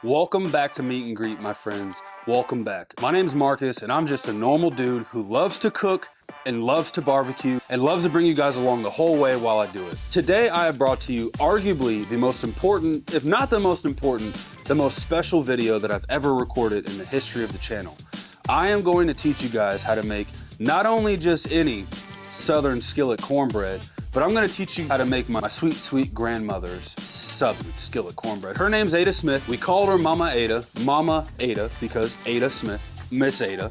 Welcome back to Meet and Greet, my friends. Welcome back. My name's Marcus, and I'm just a normal dude who loves to cook and loves to barbecue and loves to bring you guys along the whole way while I do it. Today, I have brought to you arguably the most important, if not the most important, the most special video that I've ever recorded in the history of the channel. I am going to teach you guys how to make not only just any Southern Skillet Cornbread, but I'm gonna teach you how to make my sweet, sweet grandmother's Southern Skillet Cornbread. Her name's Ada Smith. We called her MamaAda because Ada Smith, Miss Ada.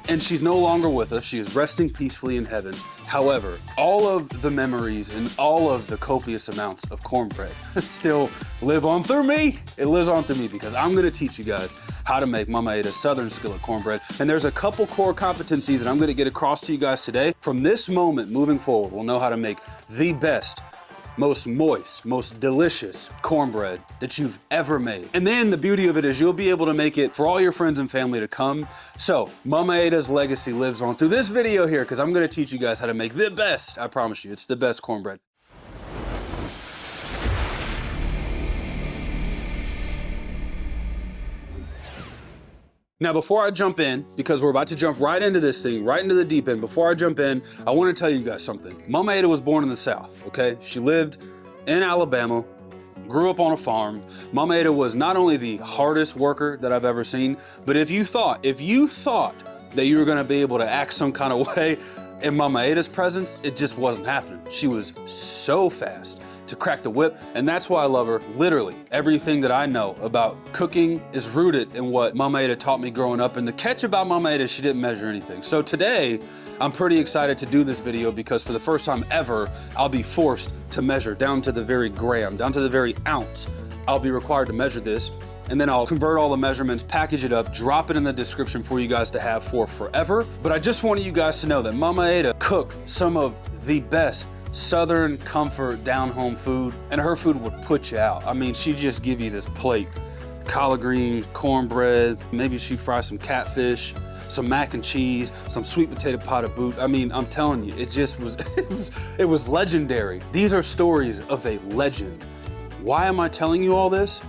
And she's no longer with us. She is resting peacefully in heaven. However, all of the memories and all of the copious amounts of cornbread still live on through me. It lives on through me because I'm gonna teach you guys how to make MamaAda's Southern Skillet Cornbread. And there's a couple core competencies that I'm gonna get across to you guys today. From this moment moving forward, we'll know how to make the best, most moist, most delicious cornbread that you've ever made. And then the beauty of it is you'll be able to make it for all your friends and family to come. So MamaAda's legacy lives on through this video here because I'm gonna teach you guys how to make the best, I promise you, it's the best cornbread. Now, before I jump in, because we're about to jump right into this thing, right into the deep end, before I jump in, I want to tell you guys something. MamaAda was born in the South, okay? She lived in Alabama, grew up on a farm. MamaAda was not only the hardest worker that I've ever seen, but if you thought that you were going to be able to act some kind of way in MamaAda's presence, it just wasn't happening. She was so fast to crack the whip, and that's why I love her. Literally, everything that I know about cooking is rooted in what MamaAda taught me growing up, and the catch about MamaAda, she didn't measure anything. So today, I'm pretty excited to do this video because for the first time ever, I'll be forced to measure down to the very gram, down to the very ounce. I'll be required to measure this, and then I'll convert all the measurements, package it up, drop it in the description for you guys to have for forever. But I just wanted you guys to know that MamaAda cooked some of the best Southern comfort down-home food, and her food would put you out. I mean, she'd just give you this plate, collard green, cornbread, maybe she'd fry some catfish, some mac and cheese, some sweet potato pot of boot. I mean, I'm telling you, it just was, it was legendary. These are stories of a legend. Why am I telling you all this?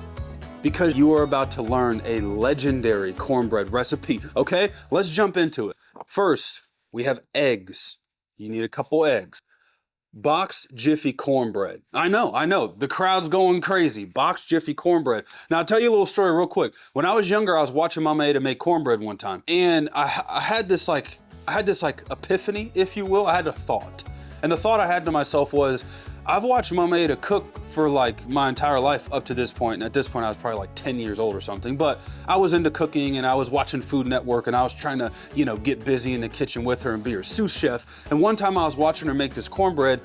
Because you are about to learn a legendary cornbread recipe, okay? Let's jump into it. First, we have eggs. You need a couple eggs. Boxed Jiffy cornbread. I know, the crowd's going crazy. Boxed Jiffy cornbread. Now, I'll tell you a little story real quick. When I was younger, I was watching MamaAda make cornbread one time, and I had this epiphany, if you will. I had a thought. And the thought I had to myself was, I've watched MamaAda cook for like my entire life up to this point. And at this point, I was probably like 10 years old or something. But I was into cooking and I was watching Food Network and I was trying to, get busy in the kitchen with her and be her sous chef. And one time I was watching her make this cornbread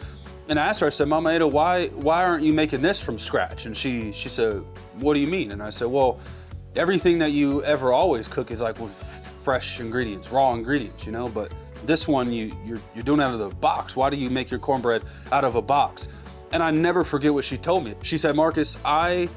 and I asked her, I said, MamaAda, why aren't you making this from scratch? And she said, what do you mean? And I said, well, everything that you ever always cook is like with fresh ingredients, raw ingredients, but this one, you're doing out of the box. Why do you make your cornbread out of a box? And I never forget what she told me. She said, Marcus, I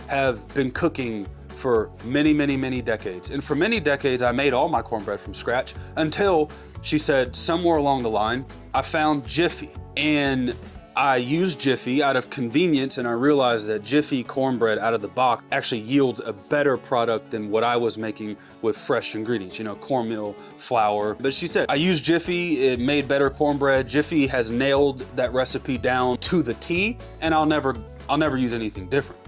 have been cooking for many, many, many decades. And for many decades, I made all my cornbread from scratch until, she said, somewhere along the line, I found Jiffy. And I used Jiffy out of convenience, and I realized that Jiffy cornbread out of the box actually yields a better product than what I was making with fresh ingredients, cornmeal, flour. But she said, I used Jiffy, it made better cornbread. Jiffy has nailed that recipe down to the T, and I'll never use anything different.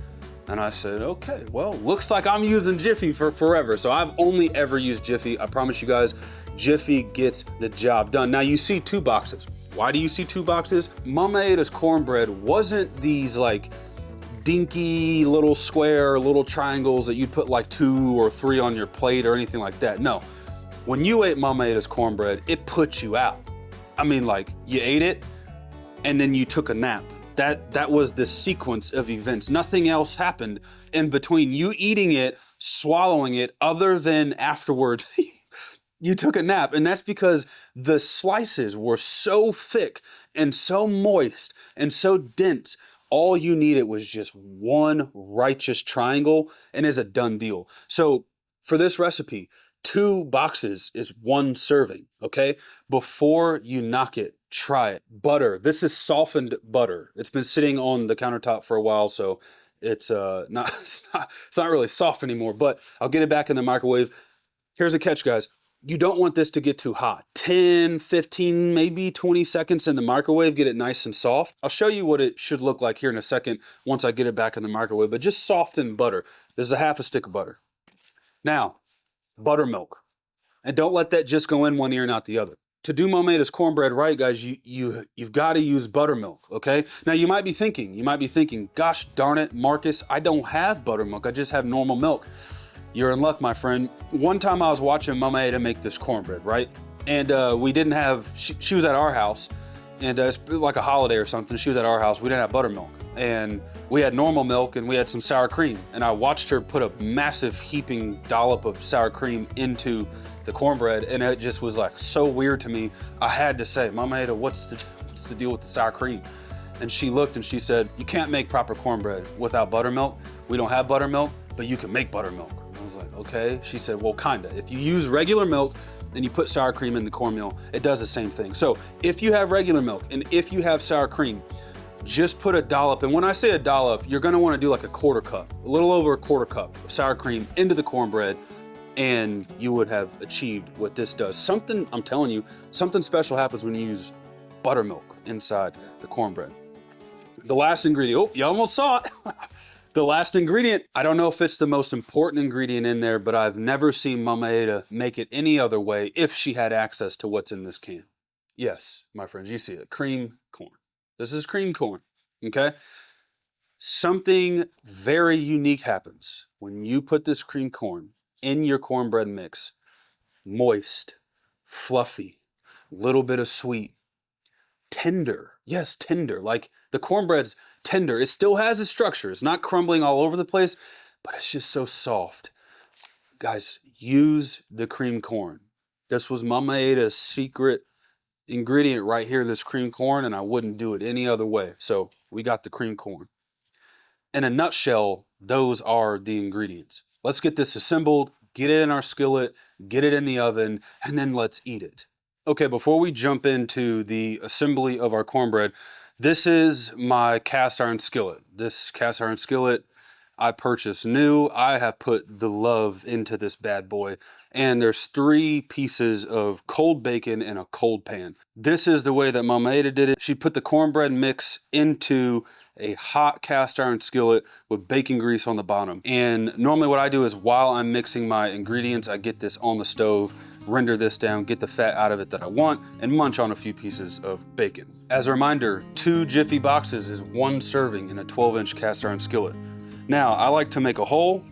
And I said, okay, well, looks like I'm using Jiffy for forever. So I've only ever used Jiffy. I promise you guys, Jiffy gets the job done. Now you see 2 boxes. Why do you see 2 boxes? MamaAda's cornbread wasn't these like dinky little square, little triangles that you'd put like 2 or 3 on your plate or anything like that. No, when you ate MamaAda's cornbread, it put you out. I mean, like you ate it and then you took a nap. That was the sequence of events. Nothing else happened in between you eating it, swallowing it, other than afterwards. You took a nap, and that's because the slices were so thick and so moist and so dense. All you needed was just one righteous triangle, and it's a done deal. So for this recipe, 2 boxes is 1 serving, okay? Before you knock it, try it. Butter. This is softened butter. It's been sitting on the countertop for a while, so It's not it's not really soft anymore, but I'll get it back in the microwave. Here's a catch, guys. You don't want this to get too hot. 10, 15, maybe 20 seconds in the microwave, get it nice and soft. I'll show you what it should look like here in a second once I get it back in the microwave, but just soften butter. This is a half a stick of butter. Now, buttermilk. And don't let that just go in one ear and out the other. To do MamaAda's cornbread right, guys, you've got to use buttermilk, okay? Now, you might be thinking, gosh darn it, Marcus, I don't have buttermilk. I just have normal milk. You're in luck, my friend. One time I was watching MamaAda make this cornbread, right? And we didn't have, she was at our house, and it's like a holiday or something. She was at our house. We didn't have buttermilk. And we had normal milk and we had some sour cream. And I watched her put a massive heaping dollop of sour cream into the cornbread, and it just was like so weird to me. I had to say, MamaAda, what's the deal with the sour cream? And she looked and she said, you can't make proper cornbread without buttermilk. We don't have buttermilk, but you can make buttermilk. I was like, okay. She said, well, kinda. If you use regular milk and you put sour cream in the cornmeal, it does the same thing. So if you have regular milk and if you have sour cream, just put a dollop, and when I say a dollop, you're gonna wanna do like a quarter cup, a little over a quarter cup of sour cream into the cornbread, and you would have achieved what this does. Something, I'm telling you, something special happens when you use buttermilk inside the cornbread. The last ingredient, oh, you almost saw it. The last ingredient, I don't know if it's the most important ingredient in there, but I've never seen MamaAda make it any other way if she had access to what's in this can. Yes, my friends, you see it, cream corn. This is cream corn, okay? Something very unique happens when you put this cream corn in your cornbread mix. Moist, fluffy, little bit of sweet, tender. Yes, tender. Like the cornbread's tender. It still has its structure. It's not crumbling all over the place, but it's just so soft. Guys, use the cream corn. This was MamaAda's secret ingredient right here, this cream corn, and I wouldn't do it any other way. So we got the cream corn. In a nutshell, those are the ingredients. Let's get this assembled, get it in our skillet, get it in the oven, and then let's eat it. Okay, before we jump into the assembly of our cornbread, this is my cast iron skillet. This cast iron skillet I purchased new. I have put the love into this bad boy. And there's 3 pieces of cold bacon in a cold pan. This is the way that MamaAda did it. She put the cornbread mix into a hot cast iron skillet with bacon grease on the bottom. And normally what I do is while I'm mixing my ingredients, I get this on the stove, render this down, get the fat out of it that I want, and munch on a few pieces of bacon. As a reminder, 2 Jiffy boxes is 1 serving in a 12-inch cast iron skillet. Now, I like to make a hole,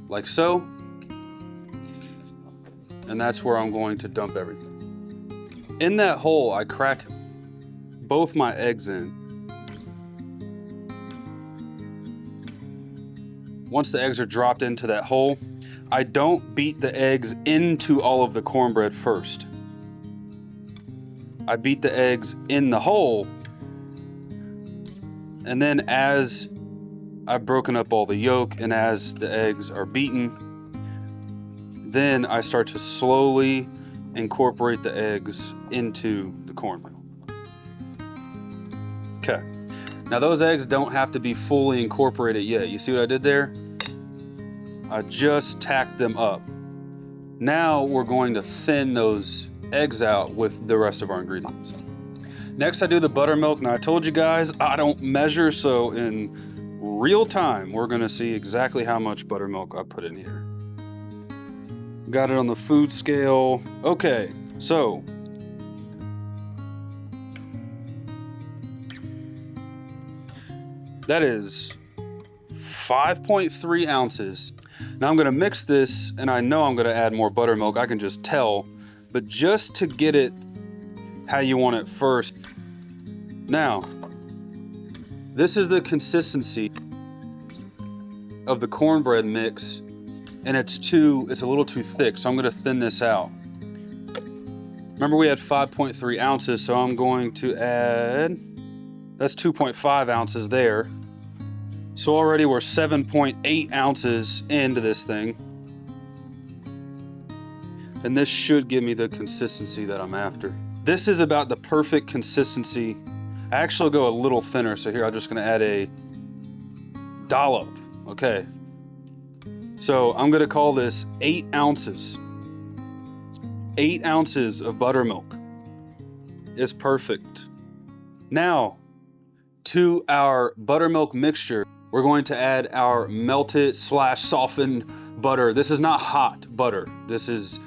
like so, and that's where I'm going to dump everything. In that hole, I crack both my eggs in. Once the eggs are dropped into that hole, I don't beat the eggs into all of the cornbread first. I beat the eggs in the hole, and then as I've broken up all the yolk and as the eggs are beaten, then I start to slowly incorporate the eggs into the cornmeal. Okay, now those eggs don't have to be fully incorporated yet. You see what I did there? I just tacked them up. Now we're going to thin those eggs out with the rest of our ingredients. Next I do the buttermilk. Now I told you guys I don't measure, so in real time we're gonna see exactly how much buttermilk I put in here. Got it on the food scale. Okay, so that is 5.3 ounces. Now I'm gonna mix this, and I know I'm gonna add more buttermilk, I can just tell, but just to get it how you want it first. Now, this is the consistency of the cornbread mix, and it's a little too thick, so I'm gonna thin this out. Remember we had 5.3 ounces, so I'm going to add, that's 2.5 ounces there. So already we're 7.8 ounces into this thing. And this should give me the consistency that I'm after. This is about the perfect consistency. I actually go a little thinner, so here I'm just gonna add a dollop. Okay. So I'm gonna call this 8 ounces. 8 ounces of buttermilk is perfect. Now, to our buttermilk mixture, we're going to add our melted / softened butter. This is not hot butter. This is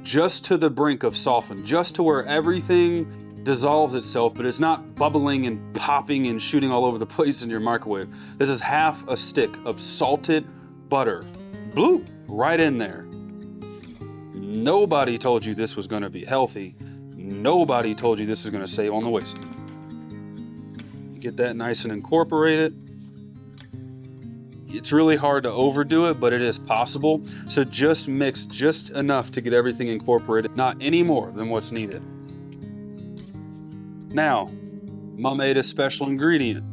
just to the brink of softened, just to where everything dissolves itself, but it's not bubbling and popping and shooting all over the place in your microwave. This is half a stick of salted butter. Bloop, right in there. Nobody told you this was gonna be healthy. Nobody told you this is gonna save on the waist. Get that nice and incorporated. It's really hard to overdo it, but it is possible. So just mix just enough to get everything incorporated, not any more than what's needed. Now, MamaAda's special ingredient,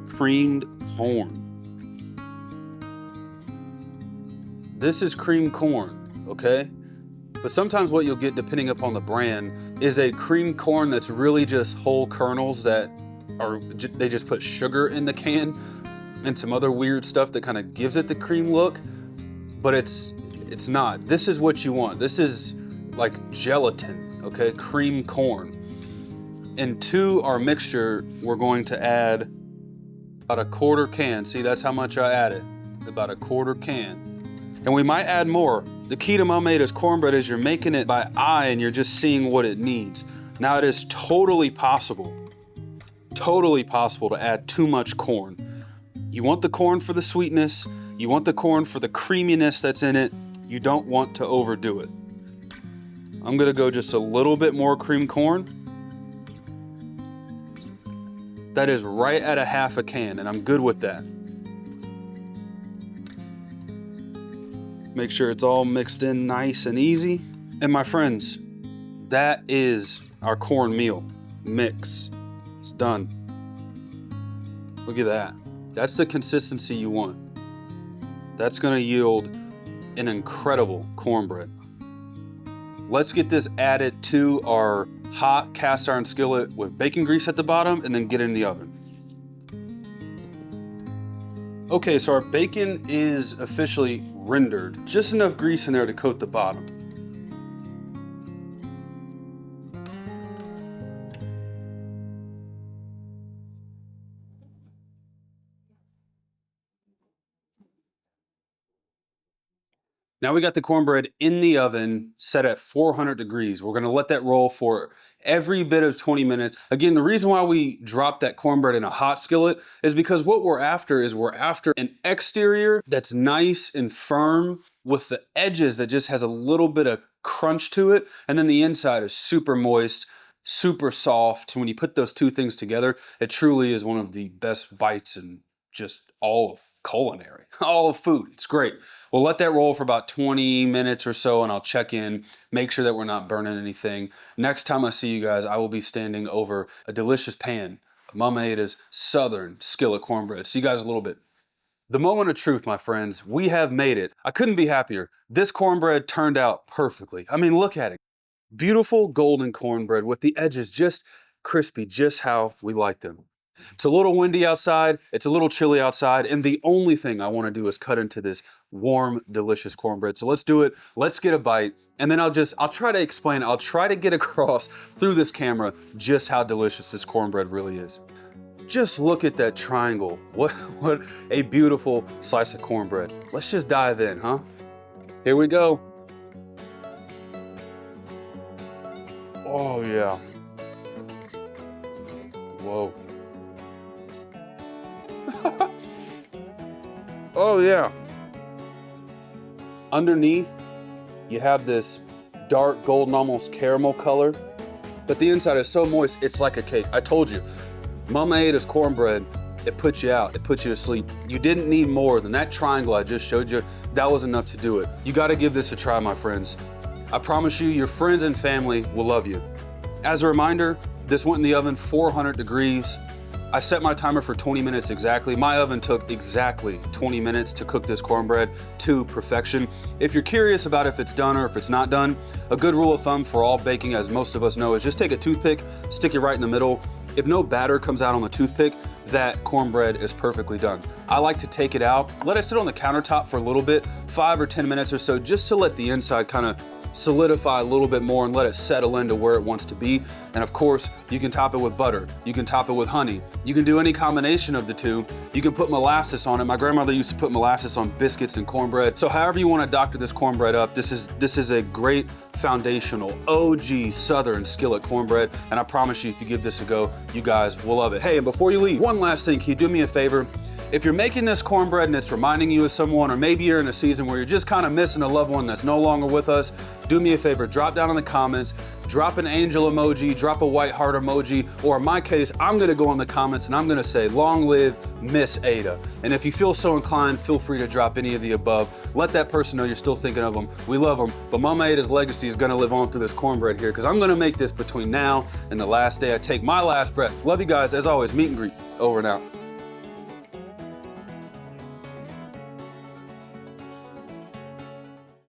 creamed corn. This is creamed corn, okay? But sometimes what you'll get, depending upon the brand, is a creamed corn that's really just whole kernels that they just put sugar in the can and some other weird stuff that kind of gives it the cream look, but it's not. This is what you want. This is like gelatin, okay? Cream corn. And to our mixture, we're going to add about 1/4 can. See, that's how much I added, about 1/4 can. And we might add more. The key to MamaAda's cornbread is you're making it by eye and you're just seeing what it needs. Now it is totally possible to add too much corn. You want the corn for the sweetness, you want the corn for the creaminess that's in it, you don't want to overdo it. I'm gonna go just a little bit more cream corn. That is right at 1/2 can, and I'm good with that. Make sure it's all mixed in nice and easy. And my friends, that is our cornmeal mix. It's done. Look at that. That's the consistency you want. That's gonna yield an incredible cornbread. Let's get this added to our hot cast iron skillet with bacon grease at the bottom and then get it in the oven. Okay, so our bacon is officially rendered. Just enough grease in there to coat the bottom. Now we got the cornbread in the oven set at 400 degrees. We're gonna let that roll for every bit of 20 minutes. Again, the reason why we dropped that cornbread in a hot skillet is because what we're after an exterior that's nice and firm with the edges that just has a little bit of crunch to it. And then the inside is super moist, super soft. So when you put those two things together, it truly is one of the best bites in just all of culinary, all of food. It's great. We'll let that roll for about 20 minutes or so and I'll check in, make sure that we're not burning anything. Next time I see you guys, I will be standing over a delicious pan of MamaAda's Southern Skillet Cornbread. See you guys in a little bit. The moment of truth, my friends, we have made it. I couldn't be happier. This cornbread turned out perfectly. I mean, look at it. Beautiful golden cornbread with the edges just crispy, just how we like them. It's a little windy outside, it's a little chilly outside, and the only thing I want to do is cut into this warm, delicious cornbread. So let's do it, let's get a bite, and then I'll try to explain, I'll try to get across through this camera just how delicious this cornbread really is. Just look at that triangle. What a beautiful slice of cornbread. Let's just dive in, huh? Here we go. Oh yeah. Whoa. Oh yeah. Underneath, you have this dark golden, almost caramel color, but the inside is so moist, it's like a cake. I told you, MamaAda's cornbread, it puts you out, it puts you to sleep. You didn't need more than that triangle I just showed you. That was enough to do it. You gotta give this a try, my friends. I promise you, your friends and family will love you. As a reminder, this went in the oven 400 degrees. I set my timer for 20 minutes exactly. My oven took exactly 20 minutes to cook this cornbread to perfection. If you're curious about if it's done or if it's not done, a good rule of thumb for all baking, as most of us know, is just take a toothpick, stick it right in the middle. If no batter comes out on the toothpick, that cornbread is perfectly done. I like to take it out, let it sit on the countertop for a little bit, 5 or 10 minutes or so, just to let the inside kind of solidify a little bit more and let it settle into where it wants to be. And of course, you can top it with butter. You can top it with honey. You can do any combination of the two. You can put molasses on it. My grandmother used to put molasses on biscuits and cornbread. So however you want to doctor this cornbread up, this is a great foundational OG Southern Skillet Cornbread. And I promise you, if you give this a go, you guys will love it. Hey, and before you leave, one last thing, can you do me a favor? If you're making this cornbread and it's reminding you of someone, or maybe you're in a season where you're just kind of missing a loved one that's no longer with us, do me a favor, drop down in the comments, drop an angel emoji, drop a white heart emoji, or in my case, I'm gonna go in the comments and I'm gonna say, long live Miss Ada. And if you feel so inclined, feel free to drop any of the above. Let that person know you're still thinking of them. We love them, but Mama Ada's legacy is gonna live on through this cornbread here, because I'm gonna make this between now and the last day I take my last breath. Love you guys, as always, meet and greet, over and out.